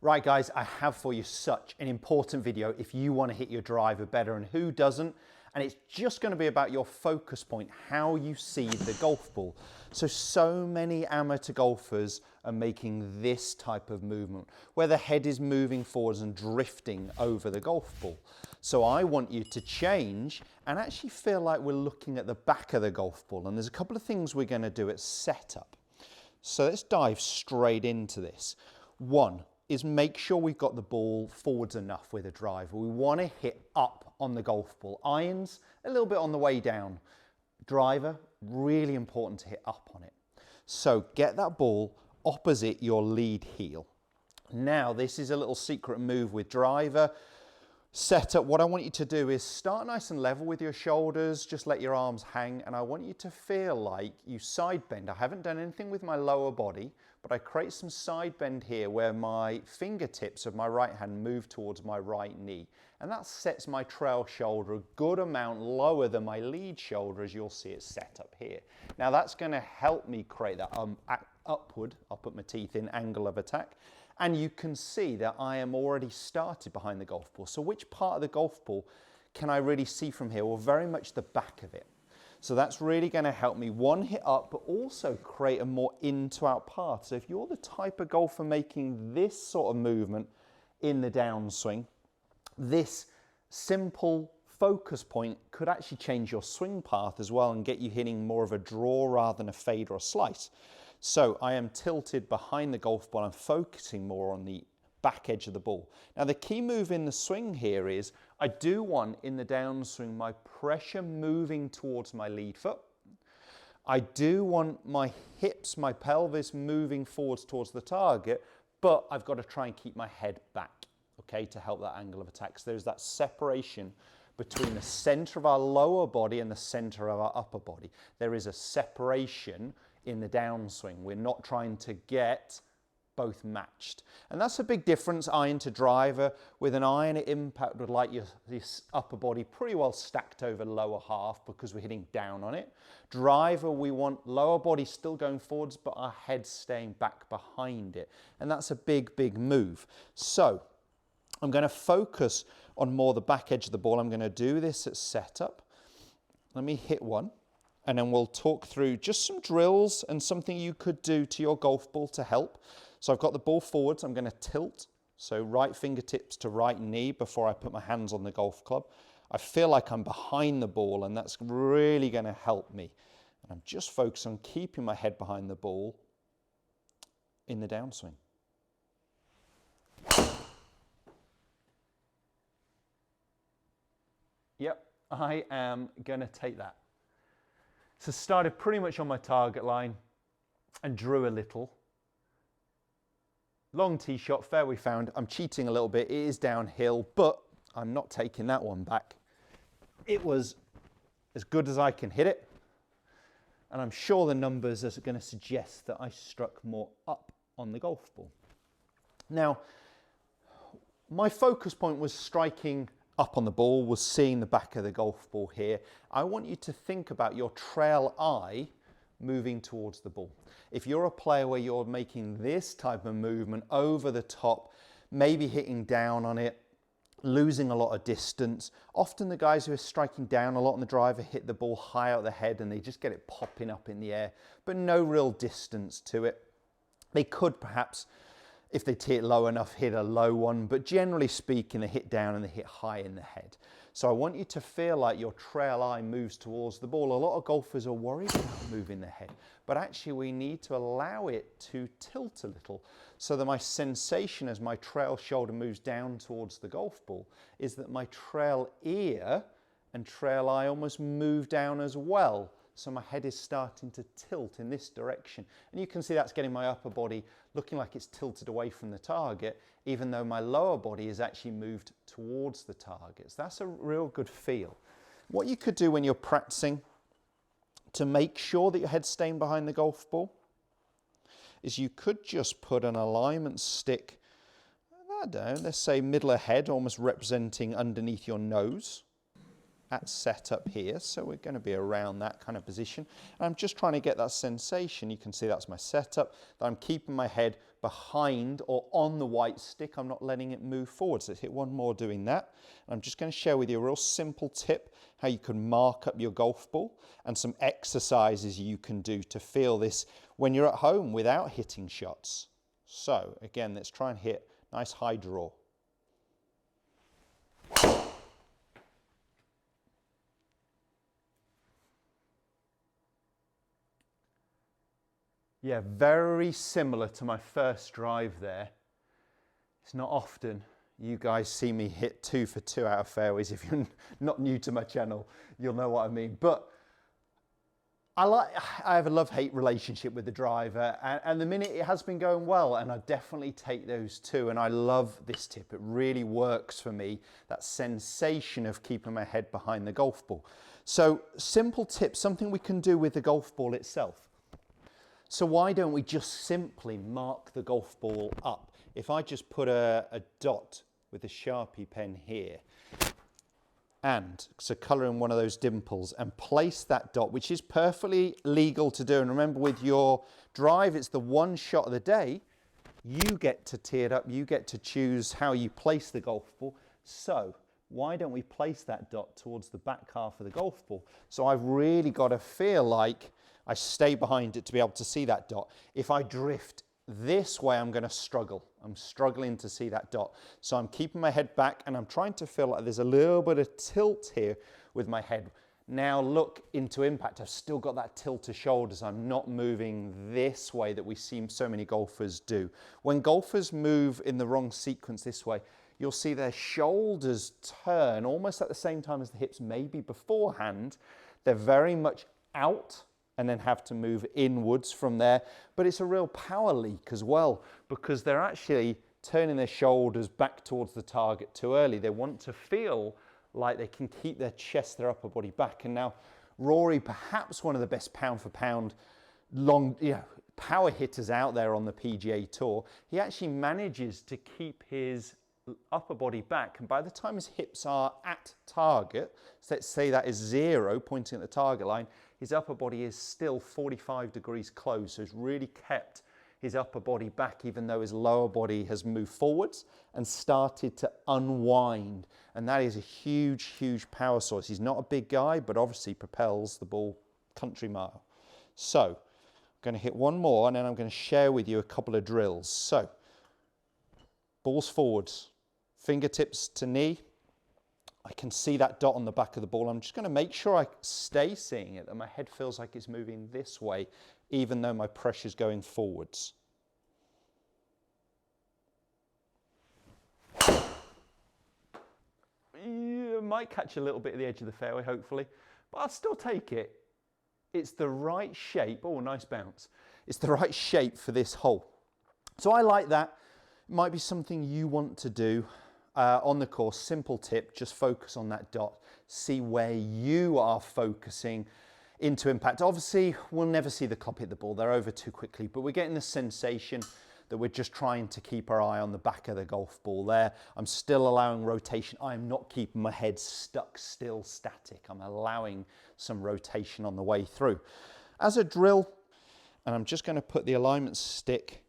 Right guys, I have for you such an important video if you want to hit your driver better, and who doesn't? And it's just going to be about your focus point, how you see the golf ball. So many amateur golfers are making this type of movement, where the head is moving forwards and drifting over the golf ball. So I want you to change and actually feel like we're looking at the back of the golf ball. And there's a couple of things we're going to do at setup. So let's dive straight into this. One is make sure we've got the ball forwards enough with a driver. We want to hit up on the golf ball. Irons, a little bit on the way down. Driver, really important to hit up on it. So get that ball opposite your lead heel. Now, this is a little secret move with driver. Setup, what I want you to do is start nice and level with your shoulders, just let your arms hang, and I want you to feel like you side bend. I haven't done anything with my lower body, but I create some side bend here where my fingertips of my right hand move towards my right knee, and that sets my trail shoulder a good amount lower than my lead shoulder, as you'll see it set up here. Now that's going to help me create that upward, I'll put my teeth in, angle of attack. And you can see that I am already started behind the golf ball. So which part of the golf ball can I really see from here? Well, very much the back of it. So that's really going to help me, one, hit up, but also create a more in to out path. So if you're the type of golfer making this sort of movement in the downswing, this simple focus point could actually change your swing path as well and get you hitting more of a draw rather than a fade or a slice. So I am tilted behind the golf ball. I'm focusing more on the back edge of the ball. Now the key move in the swing here is I do want in the downswing my pressure moving towards my lead foot. I do want my hips, my pelvis moving forwards towards the target, but I've got to try and keep my head back, okay, to help that angle of attack. So there's that separation between the center of our lower body and the center of our upper body. There is a separation in the downswing. We're not trying to get both matched. And that's a big difference, iron to driver. With an iron at impact would like your upper body pretty well stacked over lower half because we're hitting down on it. Driver, we want lower body still going forwards, but our head staying back behind it. And that's a big, big move. So I'm going to focus on more the back edge of the ball. I'm going to do this at setup. Let me hit one. And then we'll talk through just some drills and something you could do to your golf ball to help. So I've got the ball forwards, I'm going to tilt. So right fingertips to right knee before I put my hands on the golf club. I feel like I'm behind the ball, and that's really going to help me. And I'm just focused on keeping my head behind the ball in the downswing. Yep, I am going to take that. So started pretty much on my target line and drew a little. Long tee shot, fairway found. I'm cheating a little bit. It is downhill, but I'm not taking that one back. It was as good as I can hit it. And I'm sure the numbers are going to suggest that I struck more up on the golf ball. Now, my focus point was striking up on the ball, was seeing the back of the golf ball here. I want you to think about your trail eye moving towards the ball. If you're a player where you're making this type of movement over the top, maybe hitting down on it, losing a lot of distance, often the guys who are striking down a lot on the driver hit the ball high out the head and they just get it popping up in the air, but no real distance to it. They could perhaps, if they tee it low enough, hit a low one, but generally speaking, they hit down and they hit high in the head. So I want you to feel like your trail eye moves towards the ball. A lot of golfers are worried about moving the head, but actually we need to allow it to tilt a little so that my sensation as my trail shoulder moves down towards the golf ball is that my trail ear and trail eye almost move down as well. So my head is starting to tilt in this direction. And you can see that's getting my upper body looking like it's tilted away from the target, even though my lower body is actually moved towards the targets. That's a real good feel. What you could do when you're practicing to make sure that your head's staying behind the golf ball is you could just put an alignment stick, I don't know, let's say middle of head, almost representing underneath your nose. At setup here, so we're going to be around that kind of position. And I'm just trying to get that sensation. You can see that's my setup, that I'm keeping my head behind or on the white stick. I'm not letting it move forwards. Let's hit one more doing that. I'm just going to share with you a real simple tip how you can mark up your golf ball and some exercises you can do to feel this when you're at home without hitting shots. So again, let's try and hit nice high draw. Yeah, very similar to my first drive there. It's not often you guys see me hit 2 for 2 out of fairways. If you're not new to my channel, you'll know what I mean. But I have a love-hate relationship with the driver, and the minute it has been going well, and I definitely take those two, and I love this tip. It really works for me, that sensation of keeping my head behind the golf ball. So simple tip, something we can do with the golf ball itself. So why don't we just simply mark the golf ball up? If I just put a dot with a Sharpie pen here, and so colour in one of those dimples and place that dot, which is perfectly legal to do. And remember, with your drive, it's the one shot of the day. You get to tee it up. You get to choose how you place the golf ball. So why don't we place that dot towards the back half of the golf ball? So I've really got to feel like I stay behind it to be able to see that dot. If I drift this way, I'm going to struggle. I'm struggling to see that dot. So I'm keeping my head back and I'm trying to feel like there's a little bit of tilt here with my head. Now look into impact. I've still got that tilt to shoulders. I'm not moving this way that we see so many golfers do. When golfers move in the wrong sequence this way, you'll see their shoulders turn almost at the same time as the hips, maybe beforehand. They're very much out and then have to move inwards from there. But it's a real power leak as well, because they're actually turning their shoulders back towards the target too early. They want to feel like they can keep their chest, their upper body back. And now Rory, perhaps one of the best pound for pound power hitters out there on the PGA Tour, he actually manages to keep his upper body back, and by the time his hips are at target, so let's say that is 0 pointing at the target line, his upper body is still 45 degrees closed. So he's really kept his upper body back, even though his lower body has moved forwards and started to unwind. And that is a huge, huge power source. He's not a big guy, but obviously propels the ball country mile. So I'm going to hit one more, and then I'm going to share with you a couple of drills. So balls forwards, fingertips to knee. I can see that dot on the back of the ball. I'm just going to make sure I stay seeing it, that my head feels like it's moving this way, even though my pressure's going forwards. You might catch a little bit of the edge of the fairway, hopefully, but I'll still take it. It's the right shape. Oh, nice bounce. It's the right shape for this hole. So I like that. It might be something you want to do. On the course, simple tip, just focus on that dot, see where you are focusing into impact. Obviously, we'll never see the club hit the ball, they're over too quickly, but we're getting the sensation that we're just trying to keep our eye on the back of the golf ball there. I'm still allowing rotation. I'm not keeping my head stuck still static. I'm allowing some rotation on the way through. As a drill, and I'm just going to put the alignment stick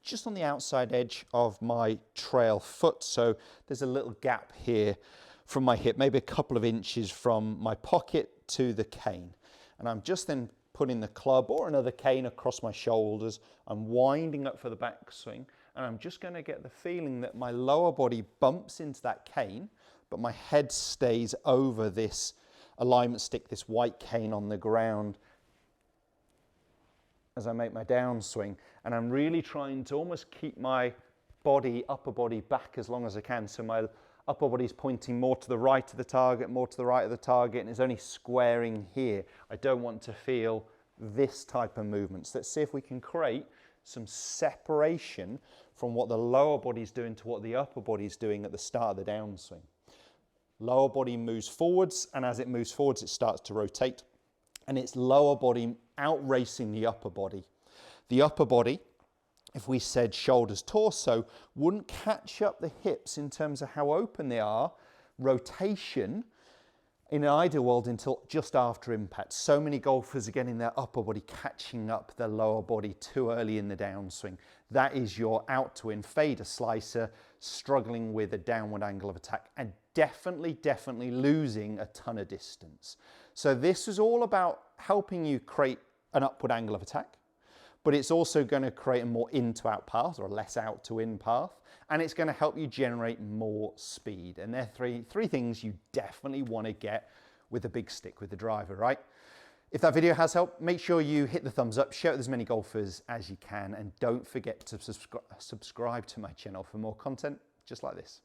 just on the outside edge of my trail foot. So there's a little gap here from my hip, maybe a couple of inches from my pocket to the cane. And I'm just then putting the club or another cane across my shoulders. I'm winding up for the backswing, and I'm just going to get the feeling that my lower body bumps into that cane, but my head stays over this alignment stick, this white cane on the ground, as I make my downswing. And I'm really trying to almost keep my body, upper body, back as long as I can. So my upper body is pointing more to the right of the target, more to the right of the target, and it's only squaring here. I don't want to feel this type of movement. So let's see if we can create some separation from what the lower body is doing to what the upper body is doing at the start of the downswing. Lower body moves forwards, and as it moves forwards, it starts to rotate, and it's lower body outracing the upper body. The upper body, if we said shoulders, torso, wouldn't catch up the hips in terms of how open they are, rotation, in an ideal world until just after impact. So many golfers are getting their upper body catching up their lower body too early in the downswing. That is your out to in fader slicer, struggling with a downward angle of attack and definitely losing a ton of distance. So this is all about helping you create an upward angle of attack, but it's also going to create a more in to out path or a less out to in path. And it's going to help you generate more speed. And they're three things you definitely want to get with a big stick, with the driver, right? If that video has helped, make sure you hit the thumbs up, share it with as many golfers as you can, and don't forget to subscribe to my channel for more content just like this.